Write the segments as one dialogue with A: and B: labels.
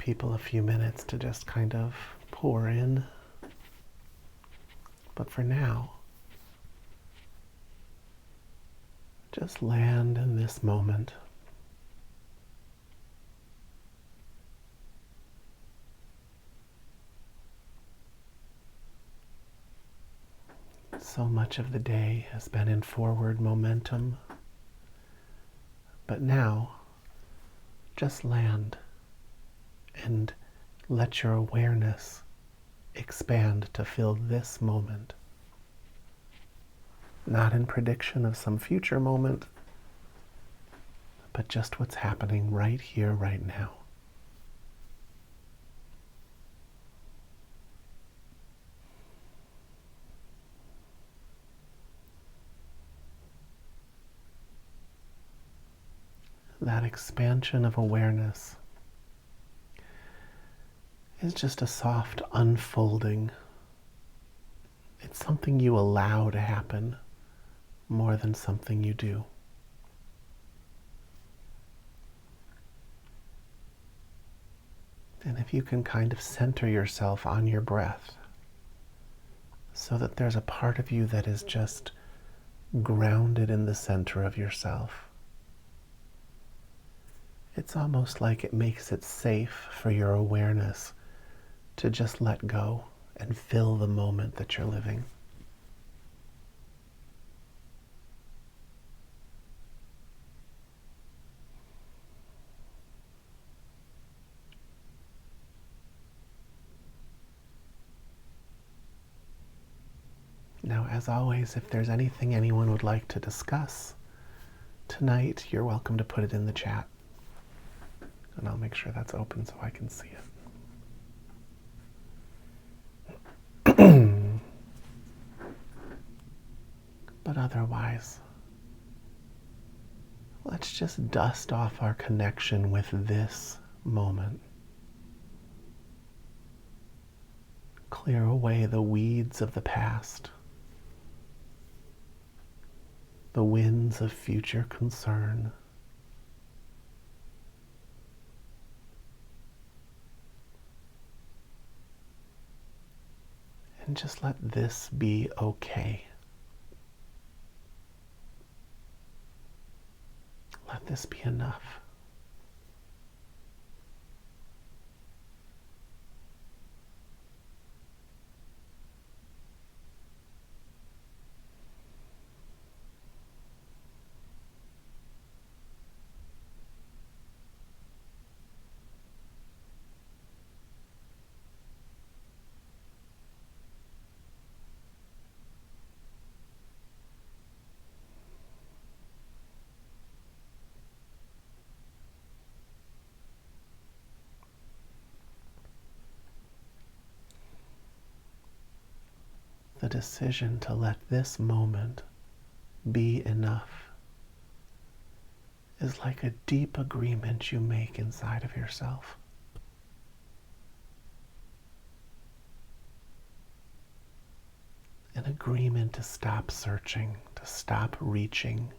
A: people a few minutes to just kind of pour in. But for now, just land in this moment. So much of the day has been in forward momentum, but now just land and let your awareness expand to fill this moment. Not in prediction of some future moment, but just what's happening right here, right now. That expansion of awareness is just a soft unfolding. It's something you allow to happen more than something you do. And if you can kind of center yourself on your breath so that there's a part of you that is just grounded in the center of yourself, it's almost like it makes it safe for your awareness to just let go and fill the moment that you're living. Now, as always, if there's anything anyone would like to discuss tonight, you're welcome to put it in the chat. And I'll make sure that's open so I can see it. But otherwise, let's just dust off our connection with this moment. Clear away the weeds of the past, the winds of future concern. And just let this be okay. Let this be enough. The decision to let this moment be enough is like a deep agreement you make inside of yourself. An agreement to stop searching, to stop reaching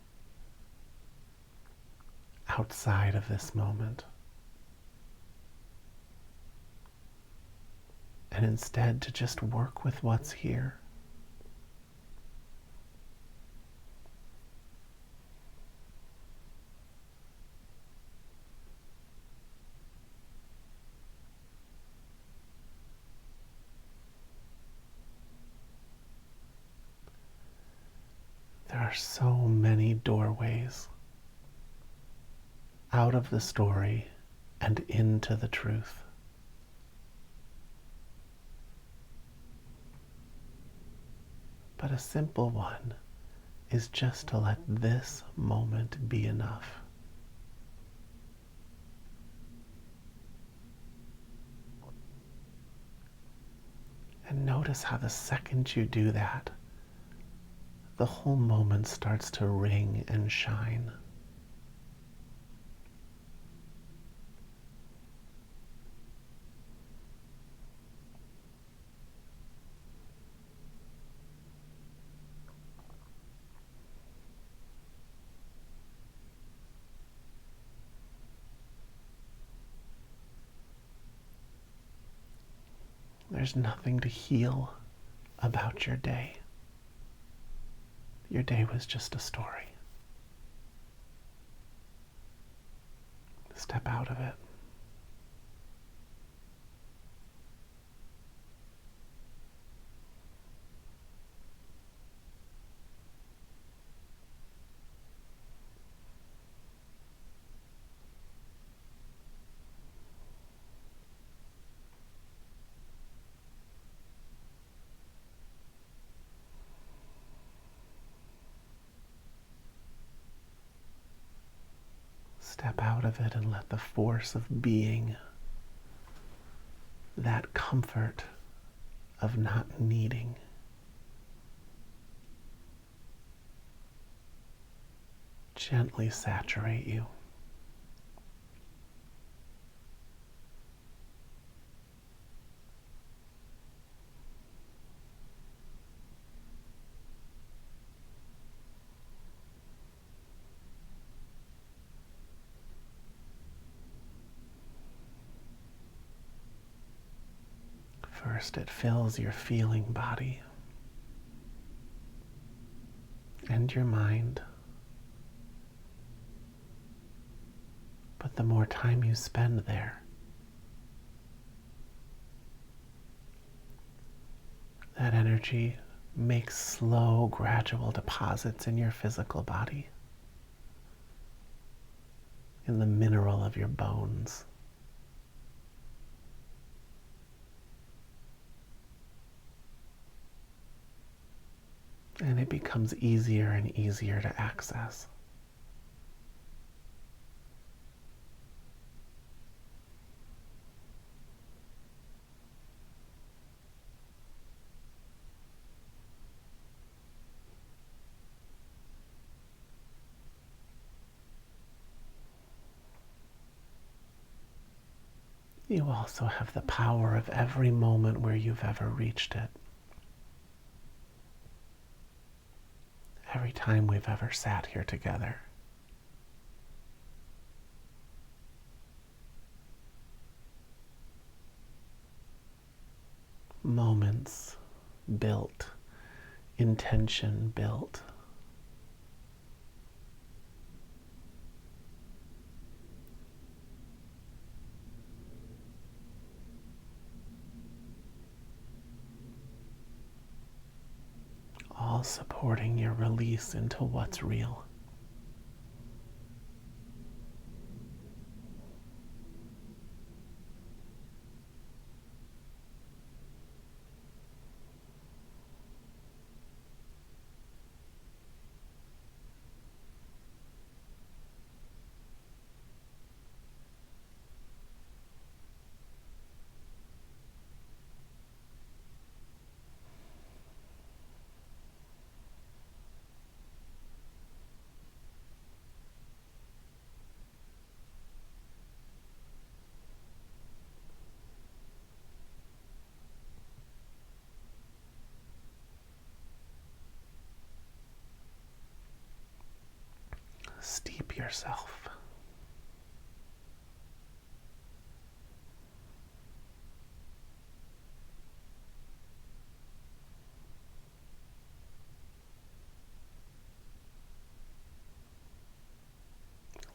A: outside of this moment, and instead to just work with what's here. There are so many doorways out of the story and into the truth. But a simple one is just to let this moment be enough. And notice how the second you do that, the whole moment starts to ring and shine. There's nothing to heal about your day. Your day was just a story. Step out of it. Step out of it and let the force of being, that comfort of not needing, gently saturate you. First, it fills your feeling body and your mind. But the more time you spend there, that energy makes slow, gradual deposits in your physical body, in the mineral of your bones. And it becomes easier and easier to access. You also have the power of every moment where you've ever reached it. Every time we've ever sat here together. Moments built, intention built. All supporting your release into what's real. Steep yourself.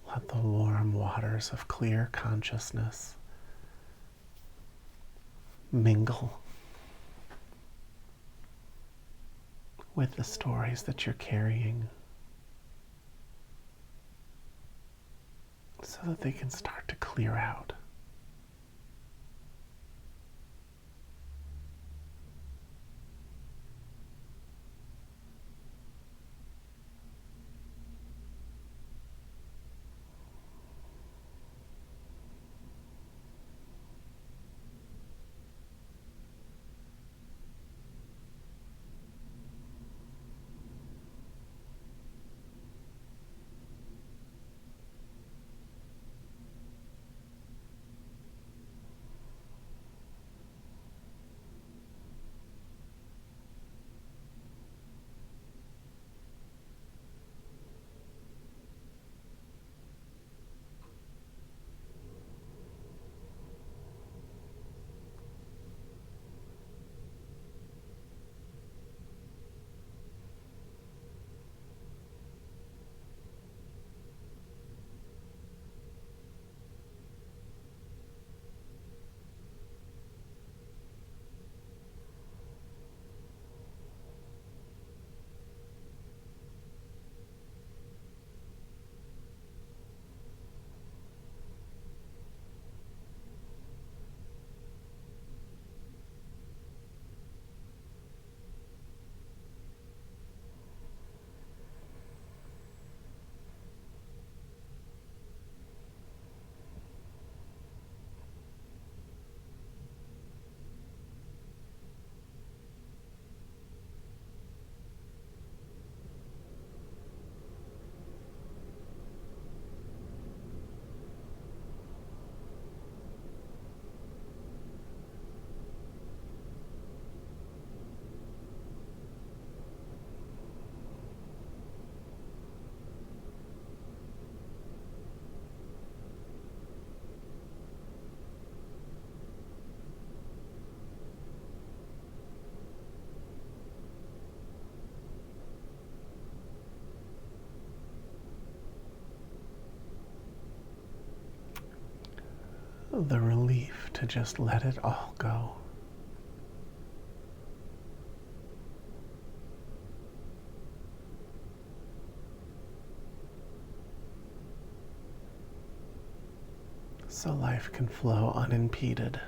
A: Let the warm waters of clear consciousness mingle with the stories that you're carrying so that they can start to clear out. the relief to just let it all go. So life can flow unimpeded.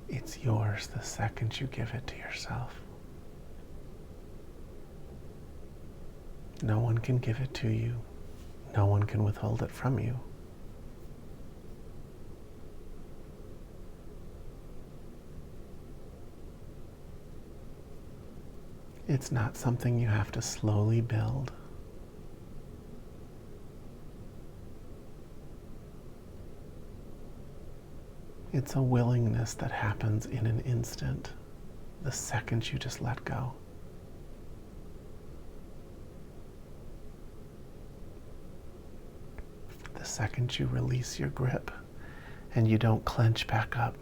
A: It's yours the second you give it to yourself. No one can give it to you. No one can withhold it from you. It's not something you have to slowly build. It's a willingness that happens in an instant, the second you just let go. The second you release your grip and you don't clench back up.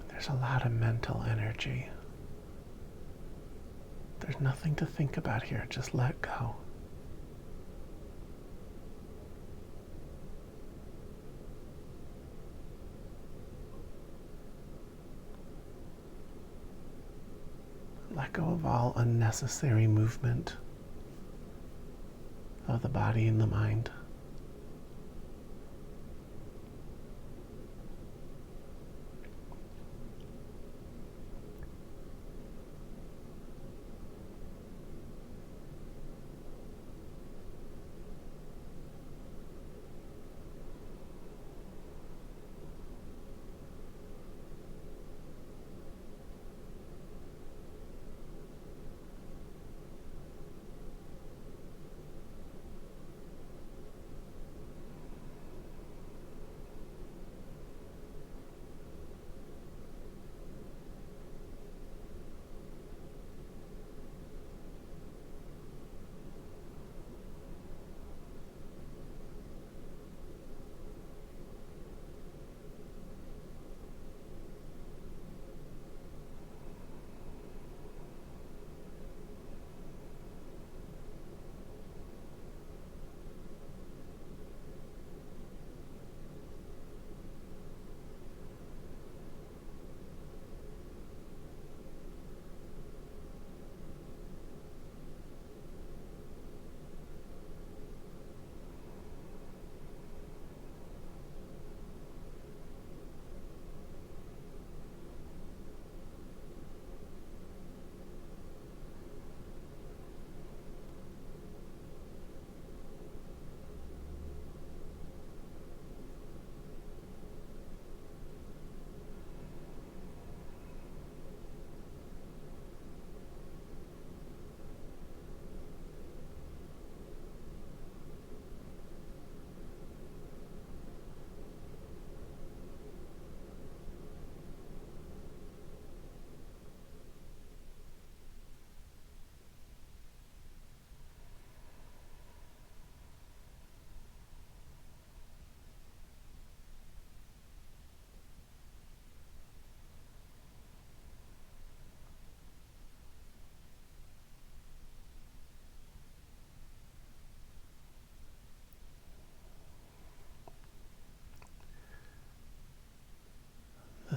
A: There's a lot of mental energy. There's nothing to think about here. Just let go. Let go of all unnecessary movement of the body and the mind.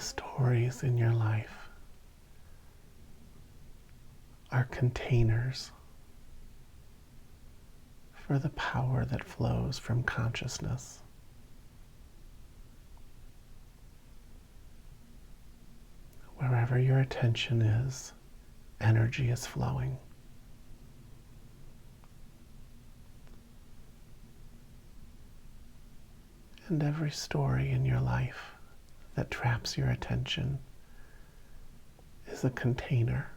A: The stories in your life are containers for the power that flows from consciousness. Wherever your attention is, energy is flowing. And every story in your life that traps your attention is a container,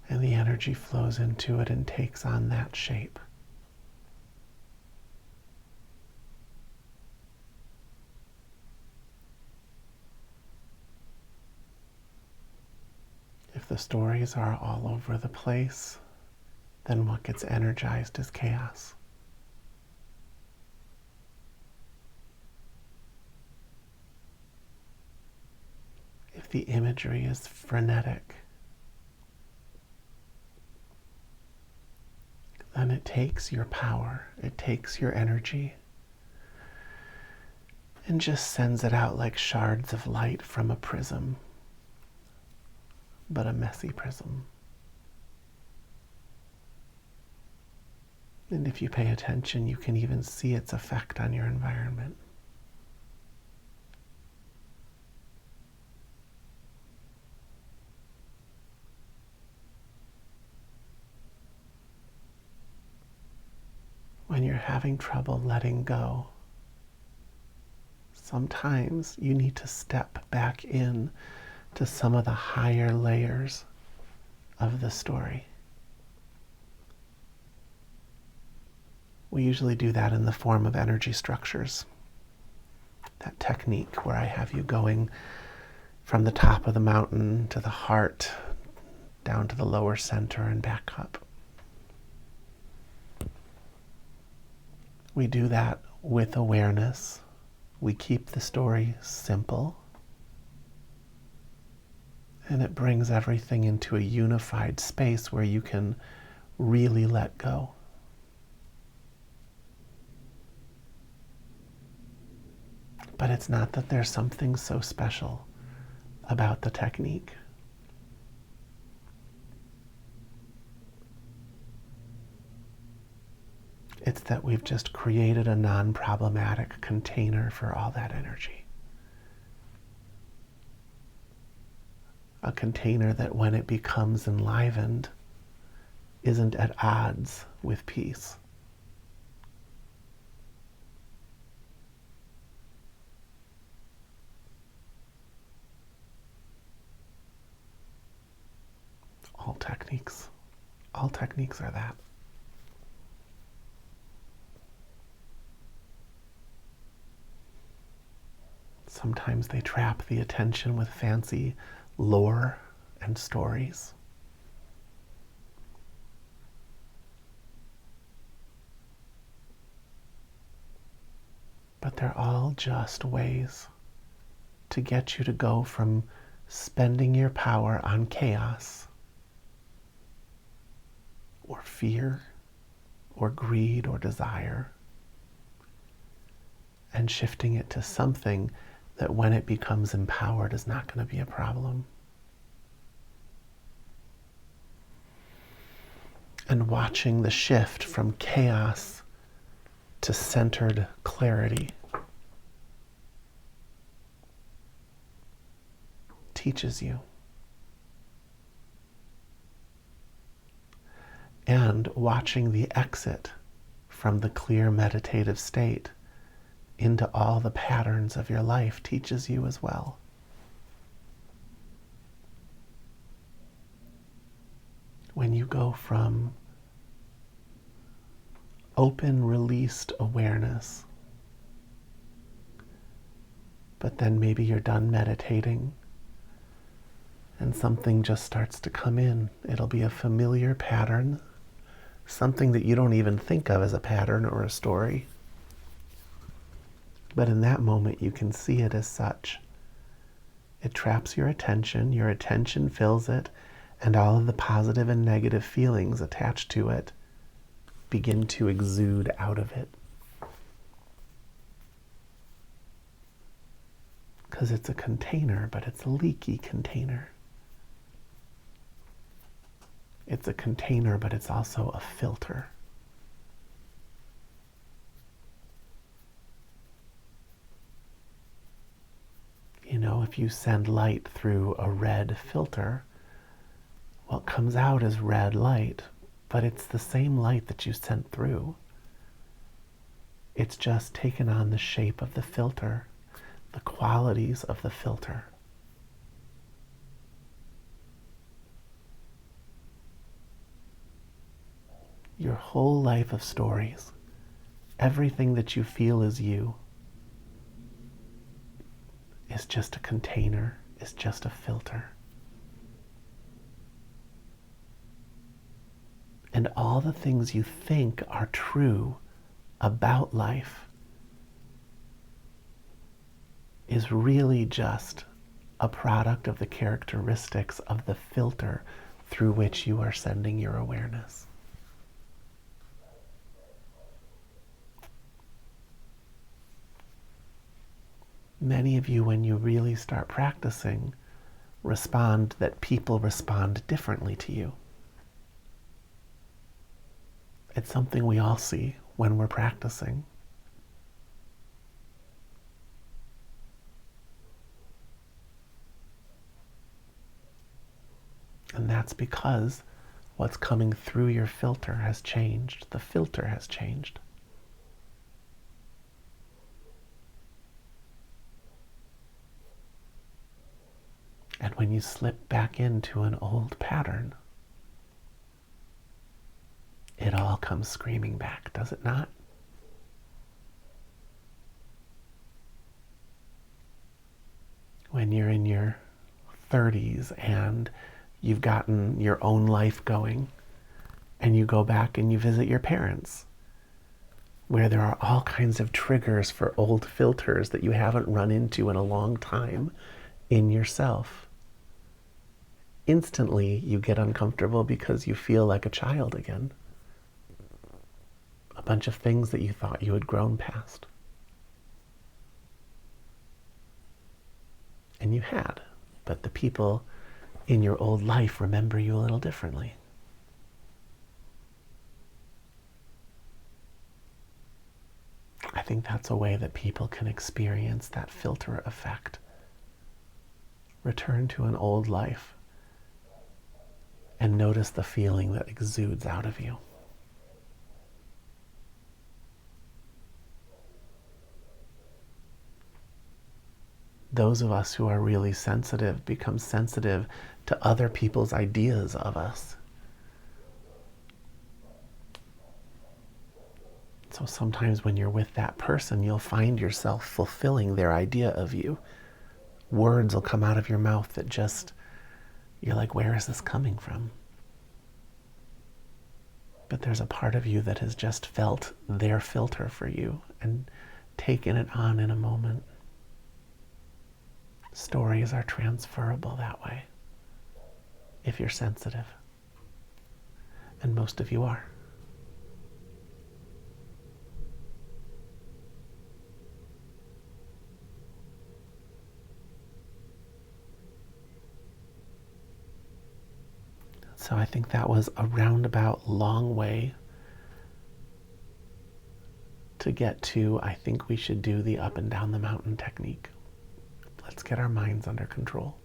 A: and the energy flows into it and takes on that shape. If the stories are all over the place, then what gets energized is chaos. If the imagery is frenetic, then it takes your power, it takes your energy, and just sends it out like shards of light from a prism, but a messy prism. And if you pay attention, you can even see its effect on your environment. When you're having trouble letting go, sometimes you need to step back in to some of the higher layers of the story. We usually do that in the form of energy structures. That technique where I have you going from the top of the mountain to the heart, down to the lower center and back up. We do that with awareness. We keep the story simple. And it brings everything into a unified space where you can really let go. But it's not that there's something so special about the technique. It's that we've just created a non-problematic container for all that energy. A container that when it becomes enlivened isn't at odds with peace. All techniques are that. Sometimes they trap the attention with fancy lore and stories. But they're all just ways to get you to go from spending your power on chaos or fear or greed or desire and shifting it to something that when it becomes empowered is not going to be a problem. And watching the shift from chaos to centered clarity teaches you. And watching the exit from the clear meditative state into all the patterns of your life teaches you as well. When you go from open, released awareness, but then maybe you're done meditating and something just starts to come in. It'll be a familiar pattern, something that you don't even think of as a pattern or a story. But in that moment, you can see it as such. It traps your attention fills it, and all of the positive and negative feelings attached to it begin to exude out of it. because it's a container, but it's a leaky container. It's a container, but it's also a filter. You know, if you send light through a red filter, what comes out is red light, but it's the same light that you sent through. It's just taken on the shape of the filter, the qualities of the filter. Your whole life of stories, everything that you feel is you, is just a container, is just a filter. And all the things you think are true about life is really just a product of the characteristics of the filter through which you are sending your awareness. Many of you, when you really start practicing, respond that people respond differently to you. It's something we all see when we're practicing. And that's because what's coming through your filter has changed. The filter has changed. And when you slip back into an old pattern, it all comes screaming back, does it not? When you're in your 30s and you've gotten your own life going, and you go back and you visit your parents, where there are all kinds of triggers for old filters that you haven't run into in a long time in yourself. Instantly, you get uncomfortable because you feel like a child again. A bunch of things that you thought you had grown past. And you had, but the people in your old life remember you a little differently. I think that's a way that people can experience that filter effect. Return to an old life and notice the feeling that exudes out of you. Those of us who are really sensitive become sensitive to other people's ideas of us. So sometimes when you're with that person, you'll find yourself fulfilling their idea of you. Words will come out of your mouth that just, you're like, where is this coming from? But there's a part of you that has just felt their filter for you and taken it on in a moment. Stories are transferable that way, if you're sensitive. And most of you are. So I think that was a roundabout long way to get to, I think we should do the up and down the mountain technique. Let's get our minds under control.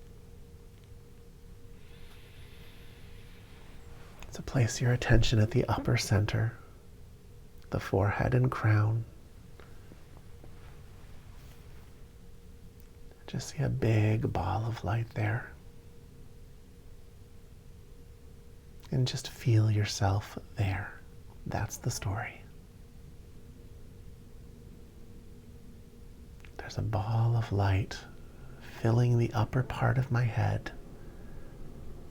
A: So place your attention at the upper center, the forehead and crown. Just see a big ball of light there. And just feel yourself there. That's the story. There's a ball of light filling the upper part of my head,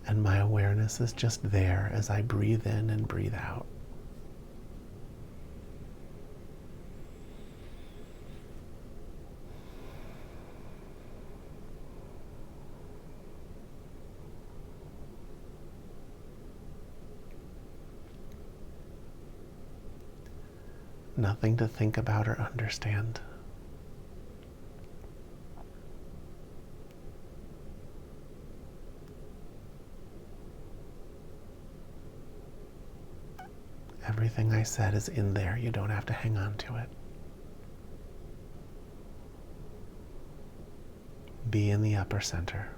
A: and my awareness is just there as I breathe in and breathe out. Nothing to think about or understand. Everything I said is in there. You don't have to hang on to it. Be in the upper center.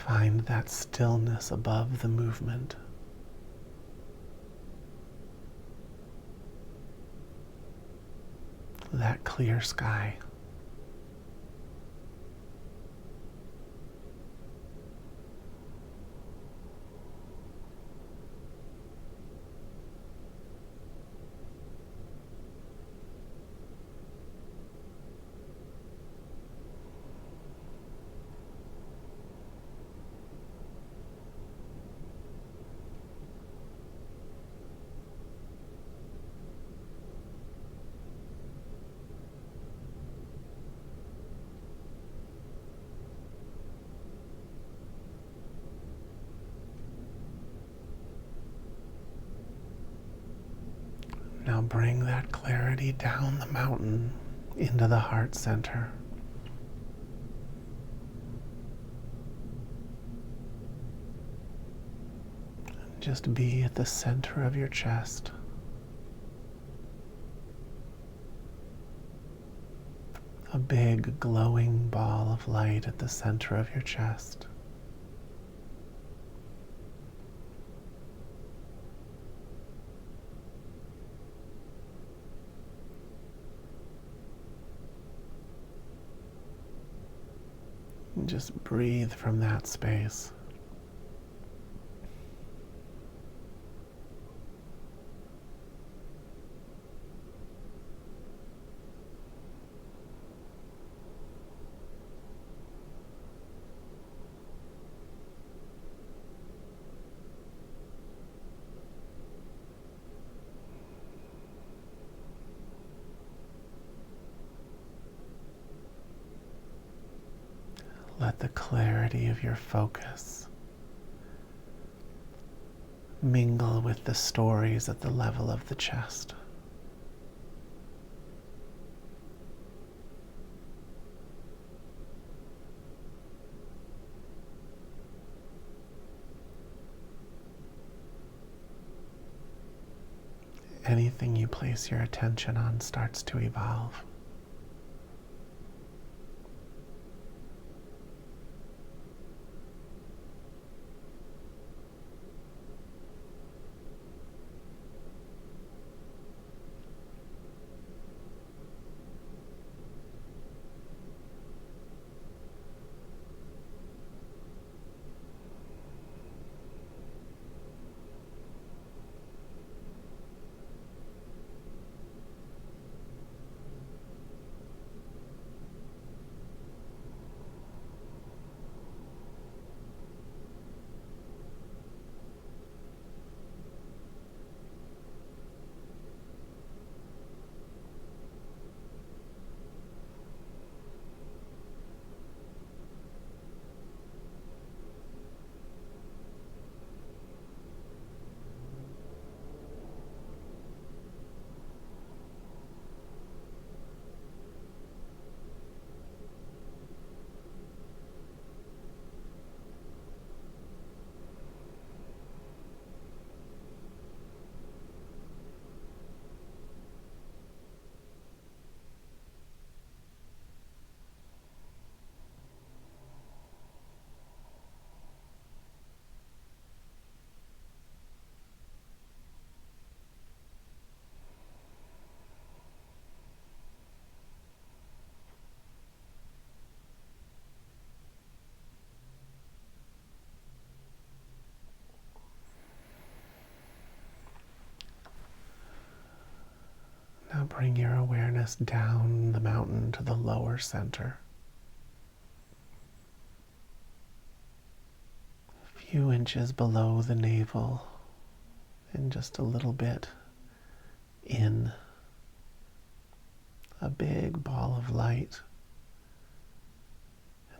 A: Find that stillness above the movement. That clear sky. Now bring that clarity down the mountain into the heart center. Just be at the center of your chest. A big glowing ball of light at the center of your chest. And just breathe from that space. Let the clarity of your focus mingle with the stories at the level of the chest. Anything you place your attention on starts to evolve. awareness down the mountain to the lower center. A few inches below the navel and just a little bit in. A big ball of light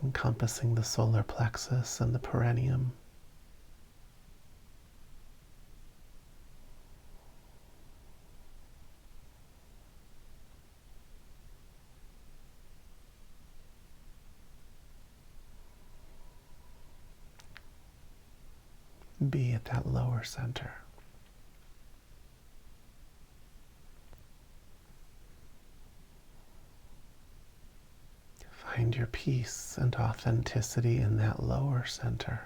A: encompassing the solar plexus and the perineum. Be at that lower center. Find your peace and authenticity in that lower center.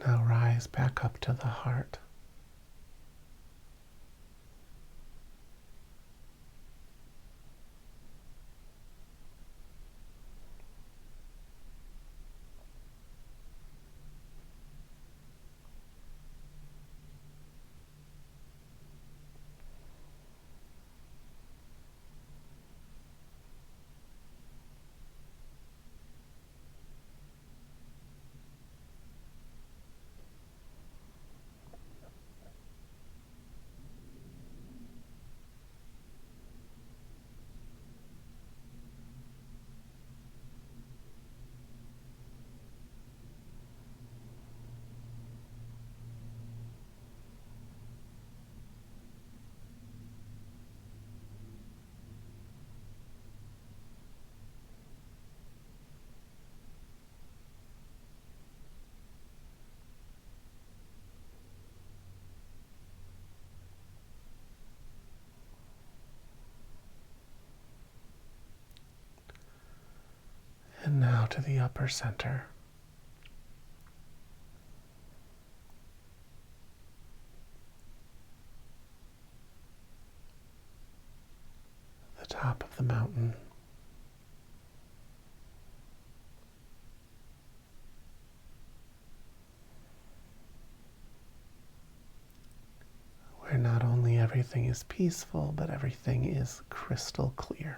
A: Now rise back up to the heart. And now to the upper center. The top of the mountain. Where everything is peaceful, but everything is crystal clear.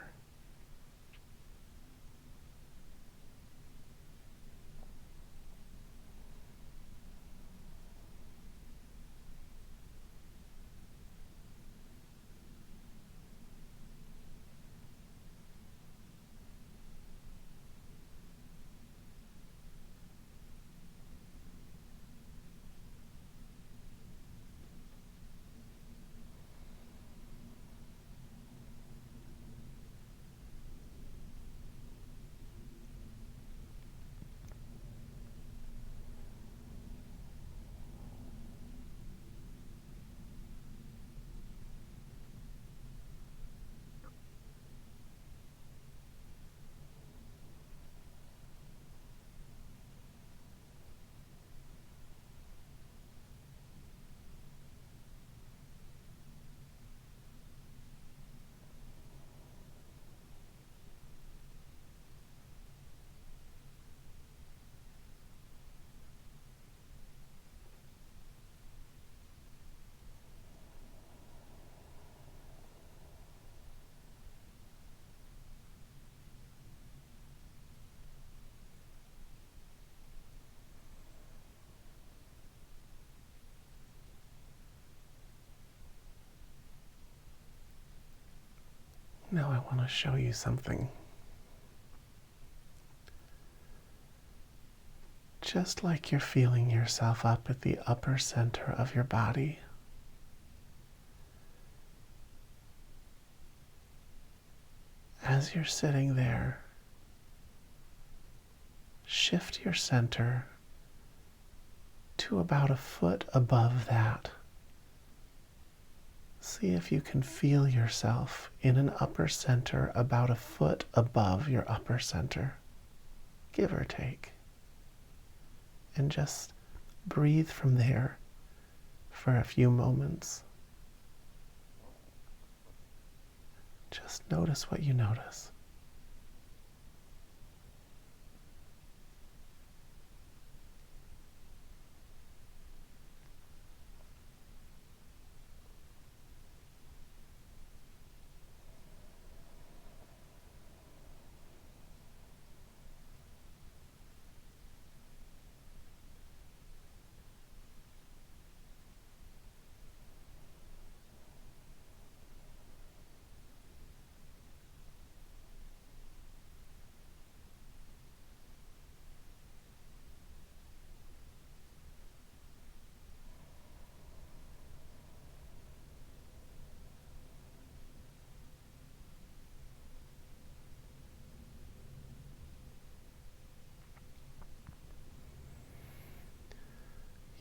A: Now I want to show you something. Just like you're feeling yourself up at the upper center of your body, as you're sitting there, shift your center to about a foot above that. See if you can feel yourself in an upper center about a foot above your upper center, give or take. And just breathe from there for a few moments. Just notice what you notice.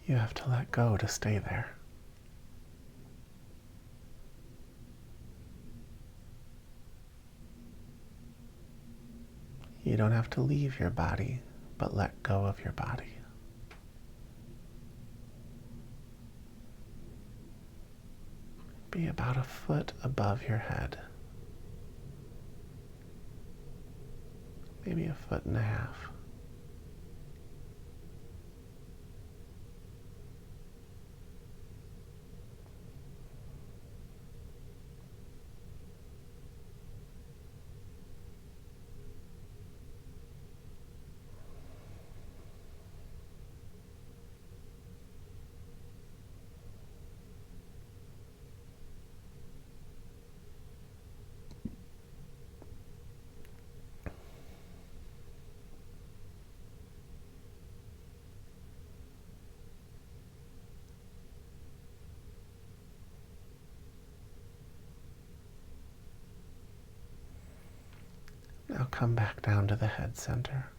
A: You have to let go to stay there. You don't have to leave your body, but let go of your body. Be about a foot above your head. Maybe a foot and a half. Now come back down to the head center.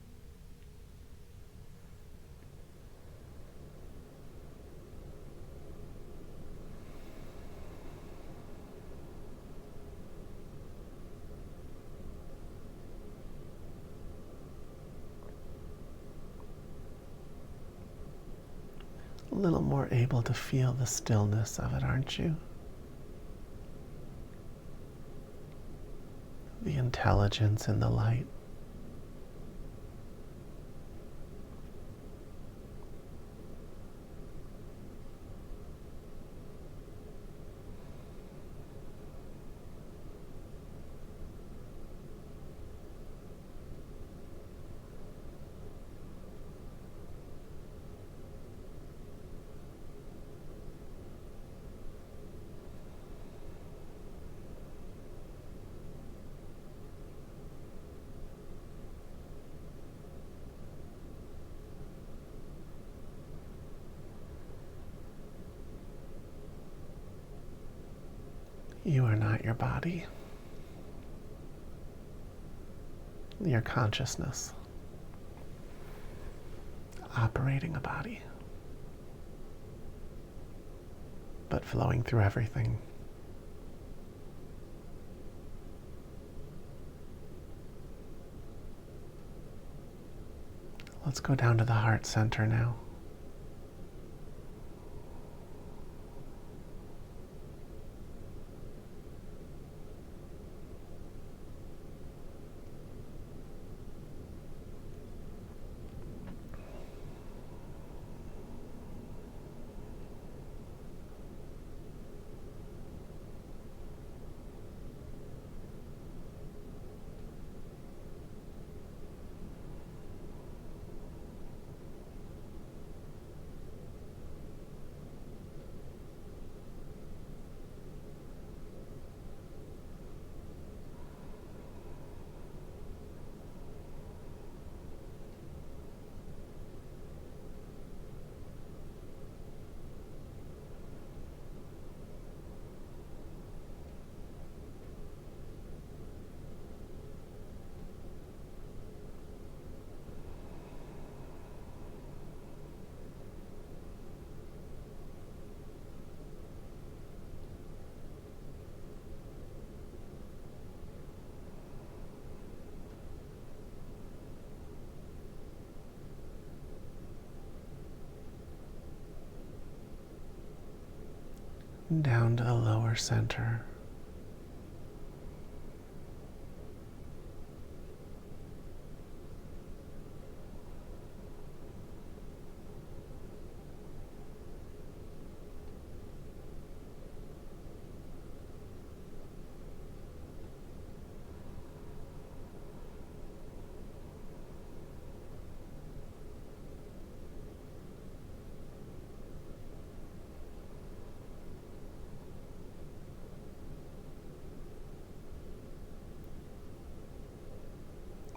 A: A little more able to feel the stillness of it, aren't you? The intelligence in the light. You are not your body, your consciousness operating a body, but flowing through everything. Let's go down to the heart center now. Down to the lower center.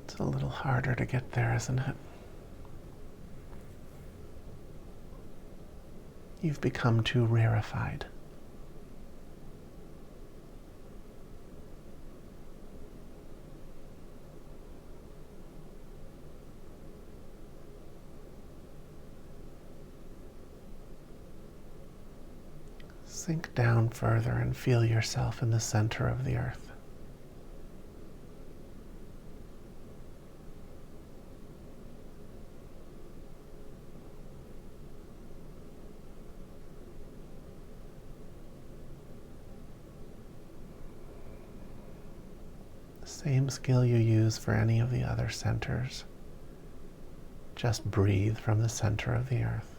A: It's a little harder to get there, isn't it? You've become too rarefied. Sink down further and feel yourself in the center of the earth. Same skill you use for any of the other centers. Just breathe from the center of the earth.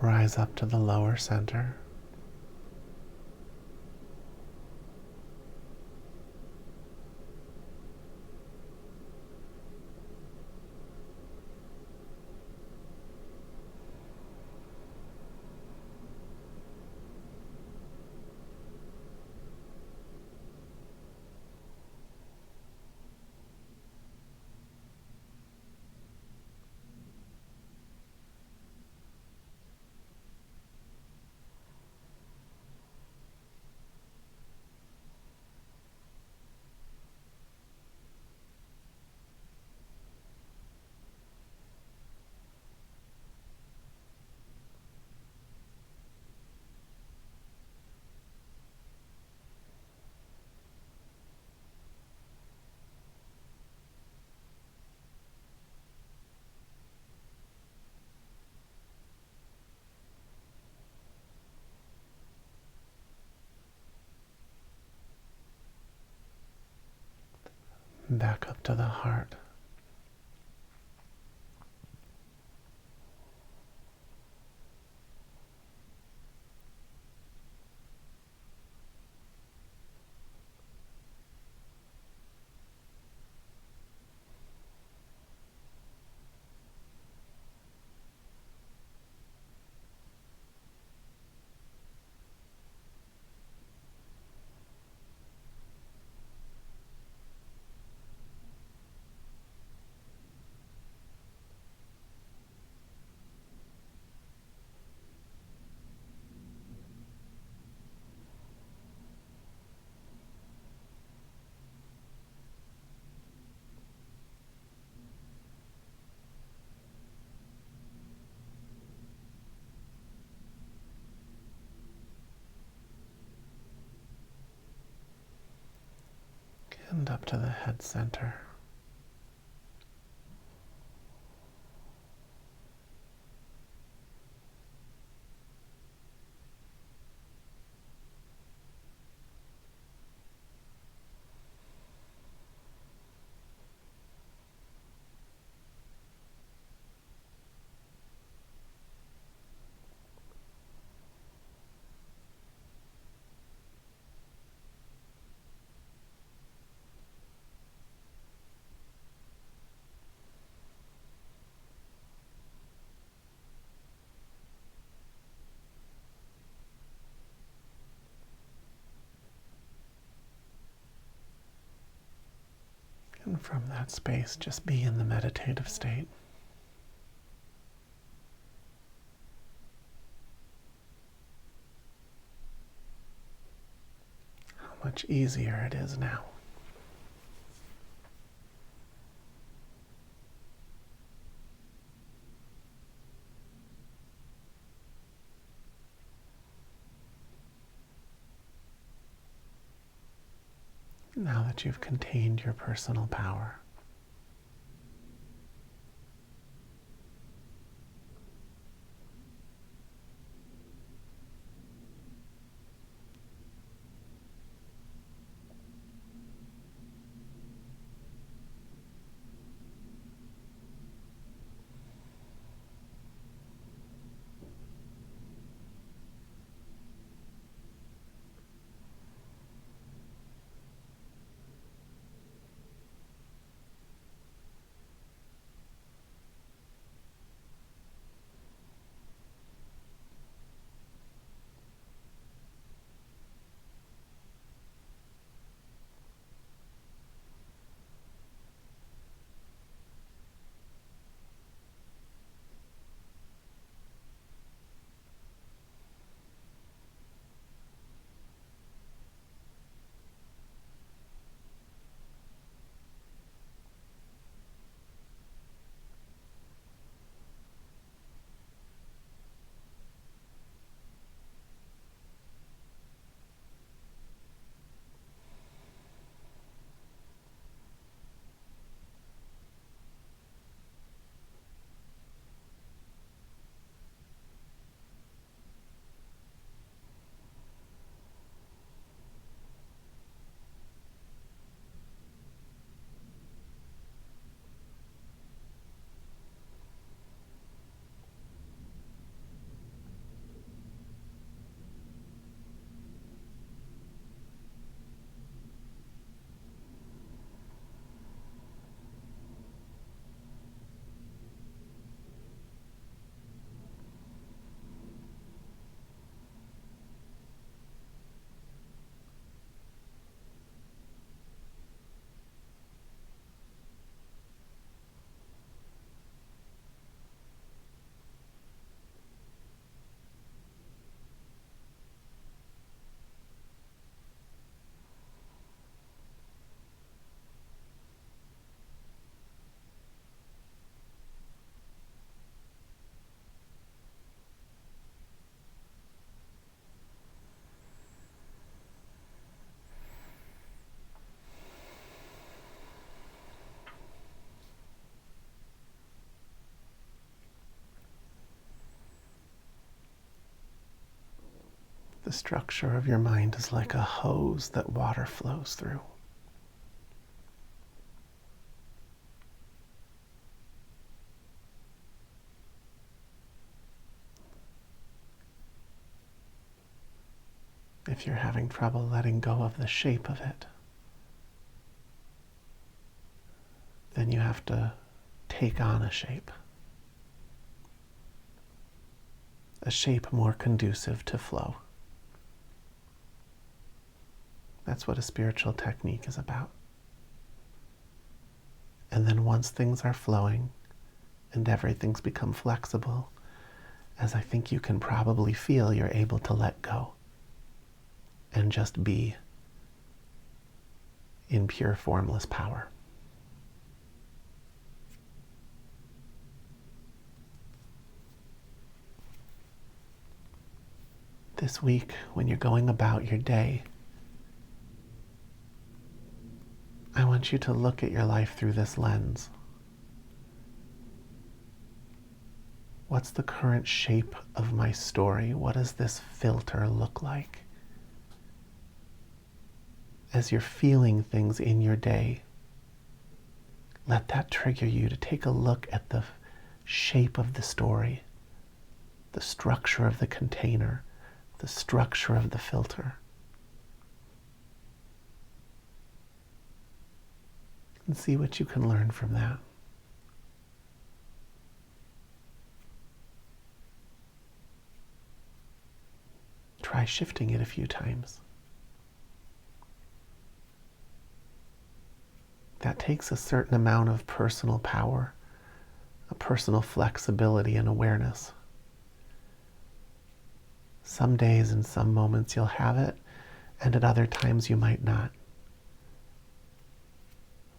A: Rise up to the lower center. and back up to the heart. And up to the head center. And from that space, just be in the meditative state. How much easier it is now. Now that you've contained your personal power. The structure of your mind is like a hose that water flows through. If you're having trouble letting go of the shape of it, then you have to take on a shape more conducive to flow. That's what a spiritual technique is about. And then once things are flowing and everything's become flexible, as I think you can probably feel, you're able to let go and just be in pure formless power. This week, when you're going about your day, I want you to look at your life through this lens. What's the current shape of my story? What does this filter look like? As you're feeling things in your day, let that trigger you to take a look at the shape of the story, the structure of the container, the structure of the filter. And see what you can learn from that. Try shifting it a few times. That takes a certain amount of personal power, a personal flexibility and awareness. Some days and some moments you'll have it, and at other times you might not.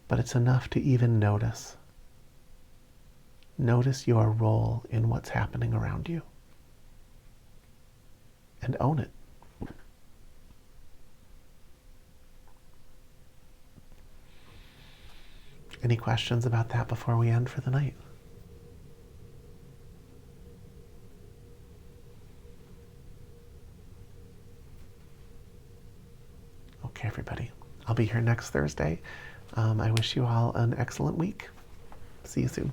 A: But it's enough to even notice. Notice your role in what's happening around you. And own it. Any questions about that before we end for the night? Okay, everybody. I'll be here next Thursday. I wish you all an excellent week. See you soon.